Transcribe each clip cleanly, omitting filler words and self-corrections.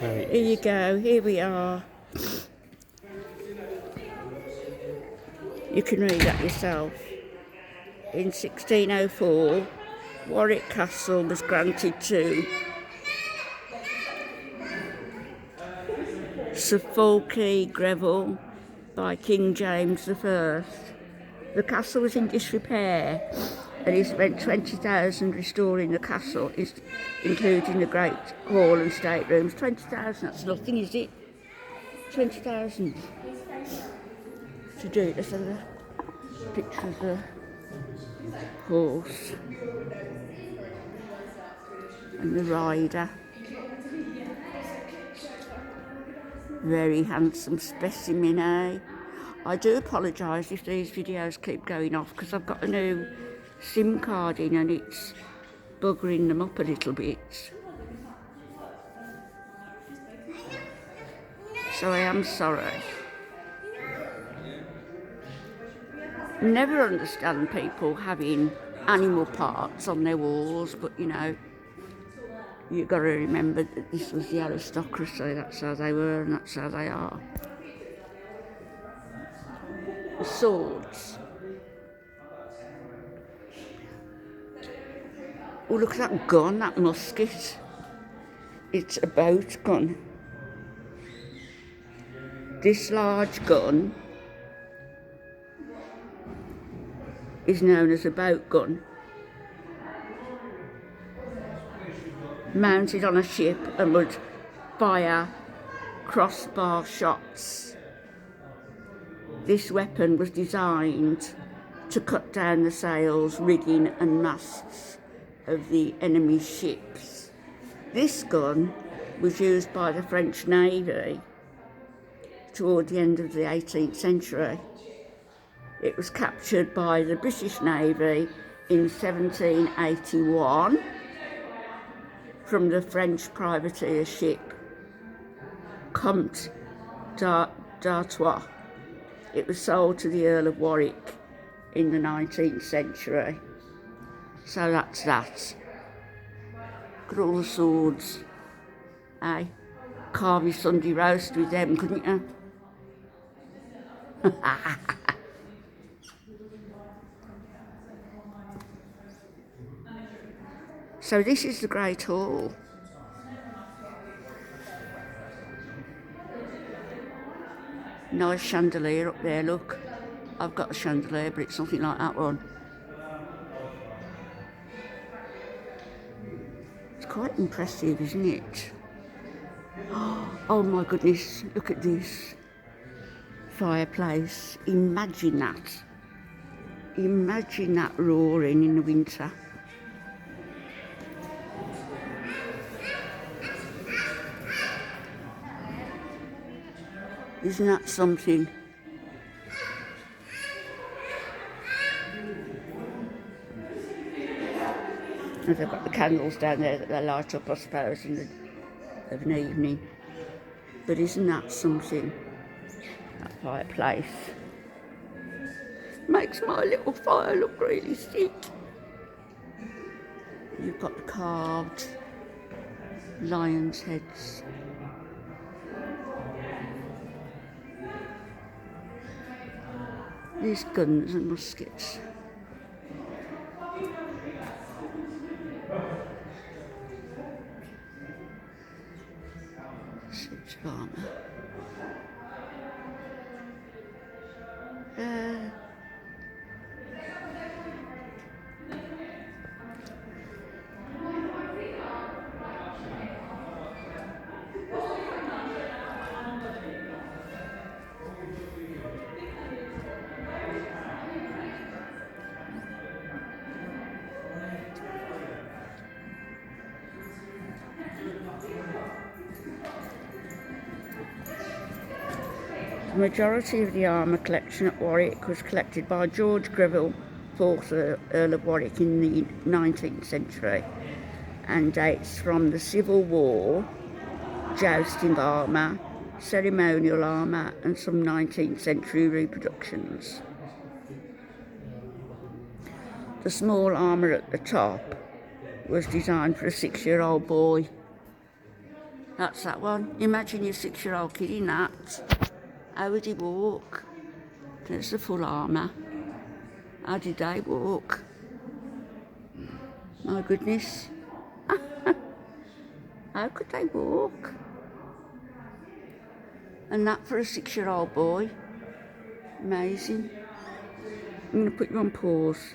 Right. Here you go, here we are. You can read that yourself. In 1604, Warwick Castle was granted to Sir Fulke Greville by King James I. The castle was in disrepair and he spent 20,000 restoring the castle, including the great hall and staterooms. 20,000, that's nothing, is it? 20,000 to do it. Let's have a picture of the horse and the rider. Very handsome specimen, eh? I do apologise if these videos keep going off because I've got a new SIM card in and it's buggering them up a little bit. So I am sorry. Never understand people having animal parts on their walls, but you know, you've got to remember that this was the aristocracy, that's how they were and that's how they are. The swords. Oh, look at that gun, that musket. It's a boat gun. This large gun is known as a boat gun. Mounted on a ship and would fire crossbar shots. This weapon was designed to cut down the sails, rigging and masts of the enemy ships. This gun was used by the French Navy toward the end of the 18th century. It was captured by the British Navy in 1781 from the French privateer ship Comte d'Artois. It was sold to the Earl of Warwick in the 19th century. So that's that. Look at all the swords. Eh? Carve your Sunday roast with them, couldn't you? So this is the Great Hall. Nice chandelier up there, look. I've got a chandelier, but it's nothing like that one. It's quite impressive, isn't it? Oh my goodness, look at this fireplace. Imagine that. Imagine that roaring in the winter. Isn't that something? And they've got the candles down there that they light up, I suppose, of an evening. But isn't that something? That fireplace makes my little fire look really thick. You've got the carved lion's heads. These guns and muskets. Suits of armour. The majority of the armour collection at Warwick was collected by George Greville, 4th Earl of Warwick in the 19th century and dates from the Civil War, jousting armour, ceremonial armour and some 19th century reproductions. The small armour at the top was designed for a 6-year-old boy. That's that one. Imagine your 6-year-old kid in that. How would he walk? There's the full armour. How did they walk? My goodness. How could they walk? And that for a 6-year-old boy. Amazing. I'm going to put you on pause.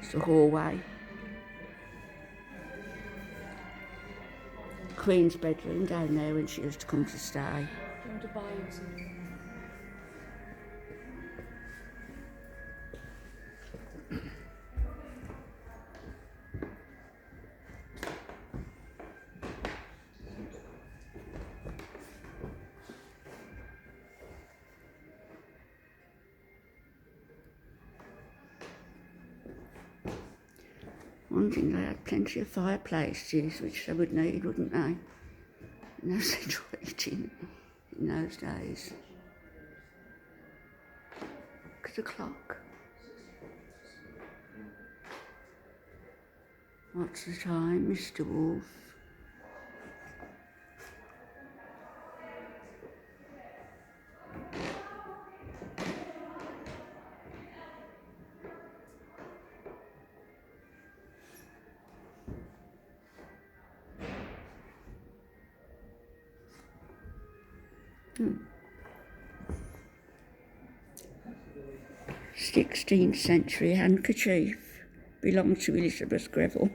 It's the hallway. Queen's bedroom down there when she used to come to stay. Do you want to buy some? One thing, they had plenty of fireplaces, which they would need, wouldn't they? No central heating in those days. Look at the clock. What's the time, Mr. Wolf? Hmm. 16th century handkerchief. Belonged to Elizabeth Greville.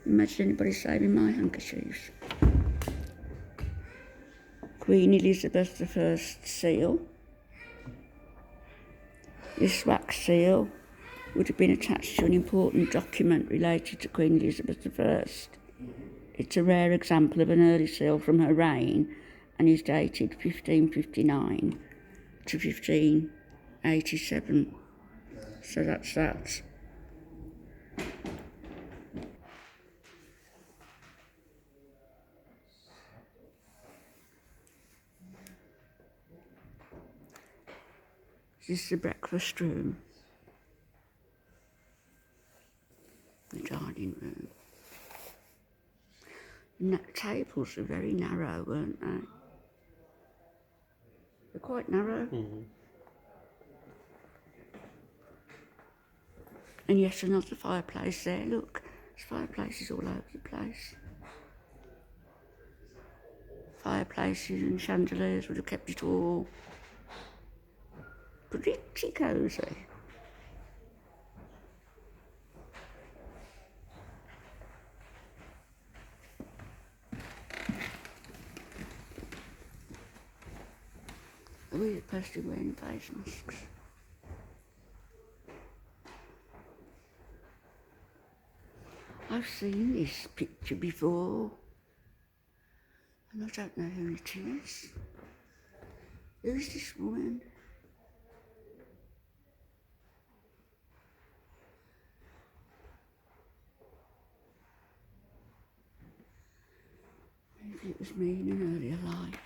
Imagine anybody saving my handkerchiefs. Queen Elizabeth I seal. This wax seal would have been attached to an important document related to Queen Elizabeth I. It's a rare example of an early seal from her reign and is dated 1559 to 1587. So that's that. This is the breakfast room. The dining room. And the tables are very narrow, weren't they? They're quite narrow. Mm-hmm. And yet another fireplace there, look. There's fireplaces all over the place. Fireplaces and chandeliers would have kept it all pretty cosy. Are we supposed to be wearing face masks? I've seen this picture before, and I don't know who it is. Who's this woman? Maybe it was me in an earlier life.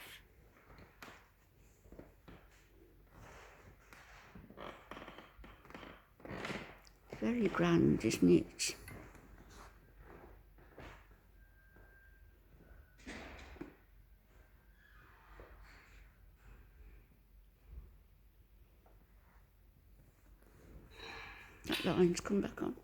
Very grand, isn't it? That line's come back on.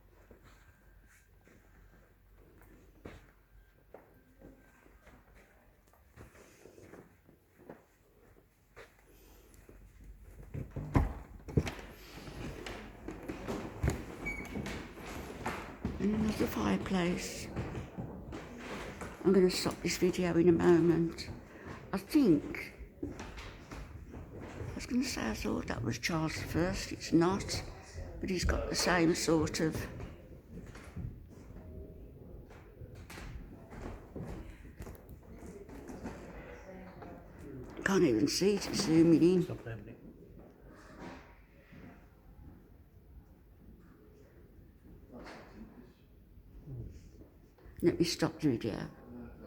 And another fireplace. I'm going to stop this video in a moment. I think, I was going to say I thought that was Charles I. It's not, but he's got the same sort of can't even see it, it's zooming in. Stop there, Nick. Let me stop the video.